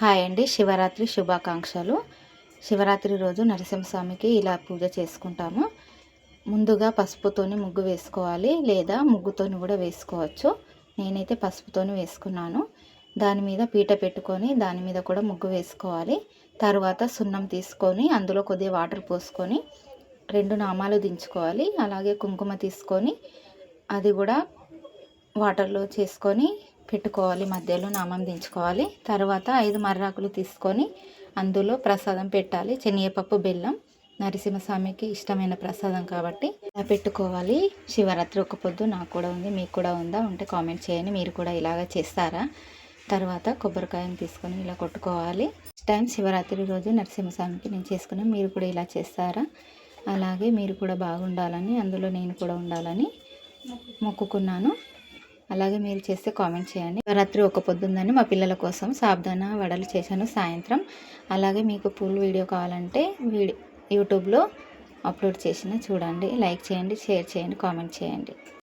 Hi అండి. శివరాత్రి శుభాకాంక్షలు. శివరాత్రి రోజు నరసింహస్వామికి ఇలా పూజ చేసుకుంటాము. ముందుగా పసుపుతోని ముగ్గు వేసుకోవాలి, లేదా ముగ్గుతోని కూడా వేసుకోవచ్చు. నేనైతే పసుపుతోని వేసుకున్నాను. దాని మీద పీట పెట్టుకొని దాని మీద కూడా ముగ్గు వేసుకోవాలి. తర్వాత సున్నం తీసుకొని అందులో కొద్దిగా వాటర్ పోసుకొని 2 నామాలు దించుకోవాలి. అలాగే కుంకుమ తీసుకొని అది కూడా వాటర్లో చేసుకొని పెట్టుకోవాలి. మధ్యలో నామం దించుకోవాలి. తర్వాత 5 మర్రాకులు తీసుకొని అందులో ప్రసాదం పెట్టాలి. శనగపప్పు, బెల్లం నరసింహస్వామికి ఇష్టమైన ప్రసాదం కాబట్టి ఇలా పెట్టుకోవాలి. శివరాత్రి ఒక పొద్దు నాకు కూడా ఉంది, మీకు కూడా ఉందా? ఉంటే కామెంట్ చేయండి. మీరు కూడా ఇలాగ చేస్తారా? తర్వాత కొబ్బరికాయను తీసుకొని ఇలా కొట్టుకోవాలి. నెక్స్ట్ టైం శివరాత్రి రోజు నరసింహస్వామికి నేను చేసుకున్నాను. మీరు కూడా ఇలా చేస్తారా? అలాగే మీరు కూడా బాగుండాలని, అందులో నేను కూడా ఉండాలని మొక్కుకున్నాను. అలాగే మీరు చేస్తే కామెంట్ చేయండి. శివరాత్రి ఒక పొద్దుందని మా పిల్లల కోసం సాబుదానా వడలు చేశాను సాయంత్రం. అలాగే మీకు ఫుల్ వీడియో కావాలంటే యూట్యూబ్లో అప్లోడ్ చేసిన చూడండి. లైక్ చేయండి, షేర్ చేయండి, కామెంట్ చేయండి.